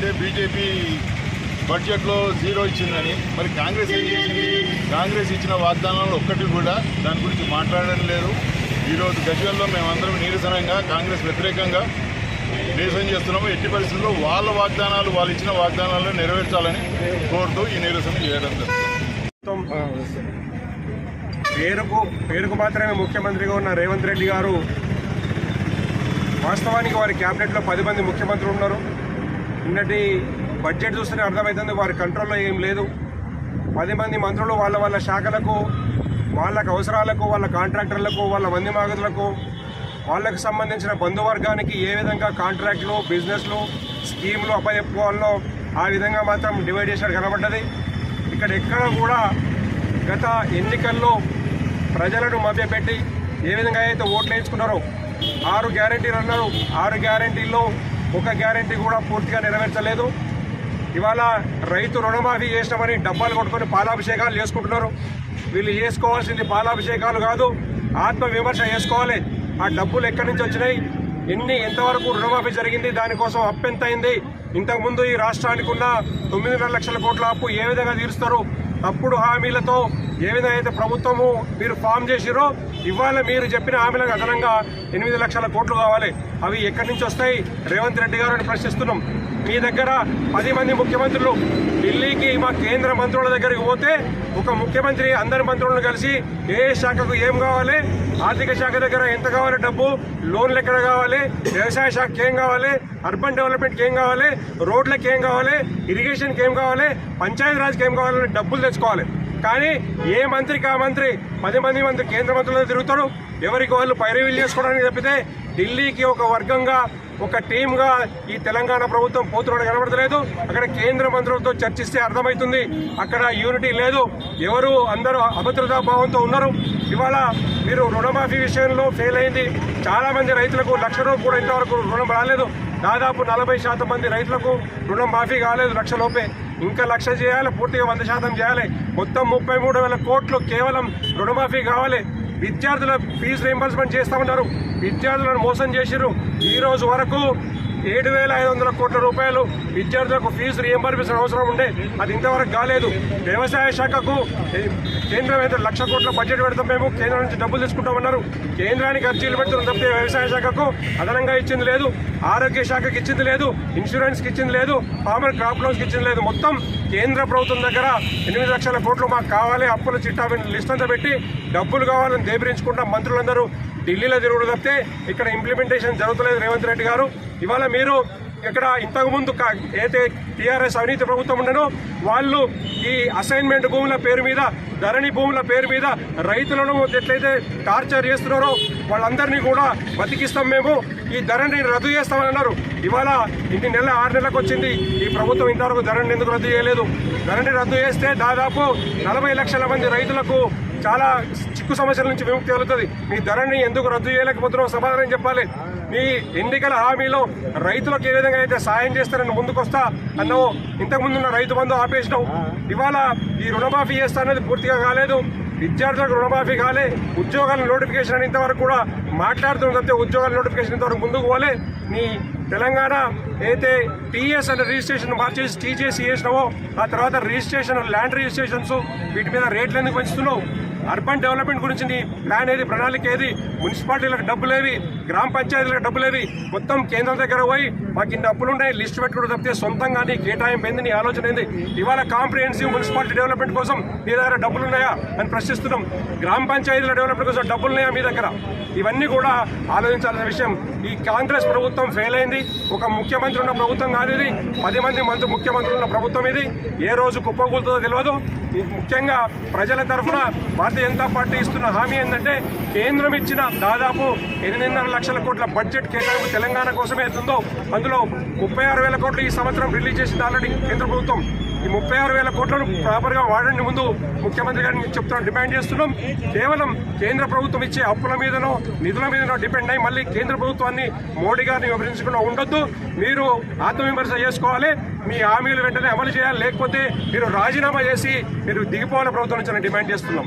అంటే బీజేపీ బడ్జెట్లో జీరో ఇచ్చిందని, మరి కాంగ్రెస్ ఏం చేసింది? కాంగ్రెస్ ఇచ్చిన వాగ్దానాలు ఒక్కటి కూడా దాని గురించి మాట్లాడడం లేదు. ఈరోజు గజ్వేల్లో మేమందరం నిరసనంగా కాంగ్రెస్ వ్యతిరేకంగా నిరసన చేస్తున్నాము. ఎట్టి పరిస్థితుల్లో వాళ్ళ వాగ్దానాలు, వాళ్ళు ఇచ్చిన వాగ్దానాలను నెరవేర్చాలని కోరుతూ ఈ నిరసన చేయడం జరుగుతుంది. పేరుకు మాత్రమే ముఖ్యమంత్రిగా ఉన్న రేవంత్ రెడ్డి గారు వాస్తవానికి వారి క్యాబినెట్లో 10 మంది ముఖ్యమంత్రులు ఉన్నారు. నిన్నటి బడ్జెట్ చూస్తేనే అర్థమవుతుంది వారి కంట్రోల్లో ఏం లేదు. 10 మంది మంత్రులు వాళ్ళ శాఖలకు, వాళ్ళకు అవసరాలకు, వాళ్ళ కాంట్రాక్టర్లకు, వాళ్ళ మంది మాగదులకు, వాళ్ళకు సంబంధించిన బంధువర్గానికి ఏ విధంగా కాంట్రాక్టులు, బిజినెస్లు, స్కీములు అప్పచెప్పుకోవాలో ఆ విధంగా మాత్రం డివైడ్ చేసినట్టు కనబడ్డది. ఇక్కడ ఎక్కడ కూడా గత ఎన్నికల్లో ప్రజలను మభ్యపెట్టి ఏ విధంగా అయితే ఓట్లు వేయించుకున్నారో 6 గ్యారెంటీలు అన్నారు. 6 గ్యారెంటీల్లో ఒక గ్యారెంటీ కూడా పూర్తిగా నెరవేర్చలేదు. ఇవాళ రైతు రుణమాఫీ చేసినామని డబ్బాలు కొట్టుకొని పాలాభిషేకాలు చేసుకుంటున్నారు. వీళ్ళు చేసుకోవాల్సింది పాలాభిషేకాలు కాదు, ఆత్మవిమర్శ చేసుకోవాలి. ఆ డబ్బులు ఎక్కడి నుంచి వచ్చినాయి, ఎంతవరకు రుణమాఫీ జరిగింది, దానికోసం అప్పు ఎంత అయింది, ఇంతకుముందు ఈ రాష్ట్రానికి ఉన్న 9.5 లక్షల కోట్ల అప్పు ఏ విధంగా తీరుస్తారు, తప్పుడు హామీలతో ఏ విధంగా అయితే ప్రభుత్వము మీరు ఫామ్ చేసిరో ఇవాళ మీరు చెప్పిన హామీలకు అదనంగా 8 లక్షల కోట్లు కావాలి. అవి ఎక్కడి నుంచి వస్తాయి రేవంత్ రెడ్డి గారు అని ప్రశ్నిస్తున్నాం. మీ దగ్గర 10 మంది ముఖ్యమంత్రులు ఢిల్లీకి మా కేంద్ర మంత్రుల దగ్గరికి పోతే ఒక ముఖ్యమంత్రి అందరి మంత్రులను కలిసి ఏ శాఖకు ఏం కావాలి, ఆర్థిక శాఖ దగ్గర ఎంత కావాలి డబ్బు, లోన్లు ఎక్కడ కావాలి, వ్యవసాయ శాఖకి ఏం కావాలి, అర్బన్ డెవలప్మెంట్కి ఏం కావాలి, రోడ్లకి ఏం కావాలి, ఇరిగేషన్కి ఏం కావాలి, పంచాయతీరాజ్కి ఏం కావాలని డబ్బులు తెచ్చుకోవాలి. కానీ ఏ మంత్రికి ఆ మంత్రి 10 మంది కేంద్ర మంత్రులతో తిరుగుతారు. ఎవరికి వాళ్ళు పైరవీలు చేసుకోవడానికి తప్పితే ఢిల్లీకి ఒక వర్గంగా, ఒక టీమ్గా ఈ తెలంగాణ ప్రభుత్వం పోతున్నట్టు కనబడతలేదు. అక్కడ కేంద్ర మంత్రులతో చర్చిస్తే అర్థమవుతుంది అక్కడ యూనిటీ లేదు. అందరూ అభద్రతా భావంతో ఉన్నారు. ఇవాళ మీరు రుణమాఫీ విషయంలో ఫెయిల్ అయింది. చాలా మంది రైతులకు 1 లక్ష రూపాయలు కూడా ఇంతవరకు రుణం రాలేదు. దాదాపు 40% మంది రైతులకు రుణం మాఫీ కాలేదు, 1 లక్ష లోపే. ఇంకా 1 లక్ష చేయాలి, పూర్తిగా 100% చేయాలి. మొత్తం 33,000 కోట్లు కేవలం రుణమాఫీ కావాలి. విద్యార్థుల ఫీజు రీయింబర్స్మెంట్ చేస్తామన్నారు, విద్యార్థులను మోసం చేసిర్రు. ఈ రోజు వరకు 7,500 కోట్ల రూపాయలు విద్యార్థులకు ఫీజు రీయింబర్స్మెంట్ అవసరం ఉండే, అది ఇంతవరకు కాలేదు. వ్యవసాయ శాఖకు కేంద్రం అయితే 1 లక్ష కోట్ల బడ్జెట్ పెడతాం, మేము కేంద్రం నుంచి డబ్బులు తీసుకుంటామన్నారు. కేంద్రానికి అర్జీలు పెడుతున్నాం తప్పితే వ్యవసాయ శాఖకు అదనంగా ఇచ్చింది లేదు, ఆరోగ్య శాఖకి ఇచ్చింది లేదు, ఇన్సూరెన్స్కి ఇచ్చింది లేదు, ఫార్మర్ క్రాప్ లోన్స్కి ఇచ్చింది లేదు. మొత్తం కేంద్ర ప్రభుత్వం దగ్గర 8 లక్షల కోట్లు మాకు కావాలి, అప్పుల చిట్టా లిస్ట్ అంతా పెట్టి డబ్బులు కావాలని దేబరించుకుంటాం. మంత్రులందరూ ఢిల్లీలో తిరుగుడు తప్పితే ఇక్కడ ఇంప్లిమెంటేషన్ జరుగుతలేదు రేవంత్ రెడ్డి గారు. ఇవాళ మీరు ఇక్కడ ఇంతకుముందు అయితే టీఆర్ఎస్ అవినీతి ప్రభుత్వం ఉండనో వాళ్ళు ఈ అసైన్మెంట్ భూముల పేరు మీద, ధరణి భూముల పేరు మీద రైతులను ఎట్లయితే టార్చర్ చేస్తున్నారో వాళ్ళందరినీ కూడా బతికిస్తాం, మేము ఈ ధరణి రద్దు చేస్తామని అన్నారు. ఇవాళ 6 నెలలకు వచ్చింది, ఈ ప్రభుత్వం ఇంతవరకు ధరణి ఎందుకు రద్దు చేయలేదు? ధరణి రద్దు చేస్తే దాదాపు 40 లక్షల మంది రైతులకు చాలా చిక్కు సమస్యల నుంచి విముక్తి కలుగుతుంది. మీ ధరణి ఎందుకు రద్దు చేయలేకపోతున్నారో సమాధానం చెప్పాలి. మీ ఎన్నికల హామీలో రైతులకు ఏ విధంగా అయితే సాయం చేస్తారని ముందుకొస్తా అన్నావు, ఇంతకుముందున్న రైతు బంధు ఆపేసినావు. ఇవాళ ఈ రుణమాఫీ చేస్తా అనేది పూర్తిగా కాలేదు. విద్యార్థులకు రుణమాఫీ కాలే, ఉద్యోగాల నోటిఫికేషన్ అని ఇంతవరకు కూడా మాట్లాడుతున్న తప్పితే ఉద్యోగాల నోటిఫికేషన్ ఇంతవరకు ముందుకు పోలే. నీ తెలంగాణ అయితే టీఎస్ అనే రిజిస్ట్రేషన్ మార్చేసి టీజేసీ చేసినావో ఆ తర్వాత రిజిస్ట్రేషన్, ల్యాండ్ రిజిస్ట్రేషన్స్ వీటి మీద రేట్లు ఎందుకు పెంచుతున్నావు? అర్బన్ డెవలప్మెంట్ గురించి నీ ప్లాన్ ఏది, ప్రణాళిక ఏది? మున్సిపాలిటీలకు డబ్బులేవి, గ్రామ పంచాయతీలకు డబ్బులేవి? మొత్తం కేంద్రం దగ్గర పోయి మాకు ఇన్ని డబ్బులున్నాయి లిస్ట్ పెట్టుకుంటూ తప్పితే సొంతంగా నీ కేటాయింపు ఏంది, నీ ఆలోచన ఏంది? ఇవాళ కాంప్రిహెన్సివ్ మున్సిపాలిటీ డెవలప్మెంట్ కోసం మీ దగ్గర డబ్బులున్నాయా అని ప్రశ్నిస్తున్నాం. గ్రామ పంచాయతీల డెవలప్మెంట్ కోసం డబ్బులున్నాయా మీ దగ్గర? ఇవన్నీ కూడా ఆలోచించాల్సిన విషయం. ఈ కాంగ్రెస్ ప్రభుత్వం ఫెయిల్ అయింది. ఒక ముఖ్యమంత్రి ఉన్న ప్రభుత్వం కాదు ఇది, 10 మంది ముఖ్యమంత్రులు ఉన్న ప్రభుత్వం ఇది. ఏ రోజు కుప్పకూలుతుందో తెలియదు. ముఖ్యంగా ప్రజల తరఫున భారతీయ జనతా పార్టీ ఇస్తున్న హామీ ఏంటంటే కేంద్రం ఇచ్చిన దాదాపు 8.5 లక్షల కోట్ల బడ్జెట్ కేటాయింపు తెలంగాణ కోసమే అవుతుందో అందులో 36,000 కోట్లు ఈ సంవత్సరం రిలీజ్ చేసింది ఆల్రెడీ కేంద్ర ప్రభుత్వం. ఈ 36,000 కోట్లను ప్రాపర్గా వాడండి ముందు ముఖ్యమంత్రి గారిని చెప్తున్నాం, డిమాండ్ చేస్తున్నాం. కేవలం కేంద్ర ప్రభుత్వం ఇచ్చే అప్పుల మీదనో నిధుల మీదనో డిపెండ్ అయ్యి మళ్ళీ కేంద్ర ప్రభుత్వాన్ని మోడీ గారిని విమర్శించకుండా ఉండొద్దు. మీరు ఆత్మవిమర్శ చేసుకోవాలి, మీ హామీలు వెంటనే అమలు చేయాలి, లేకపోతే మీరు రాజీనామా చేసి మీరు దిగిపోవాలని ప్రభుత్వం నుంచి డిమాండ్ చేస్తున్నాం.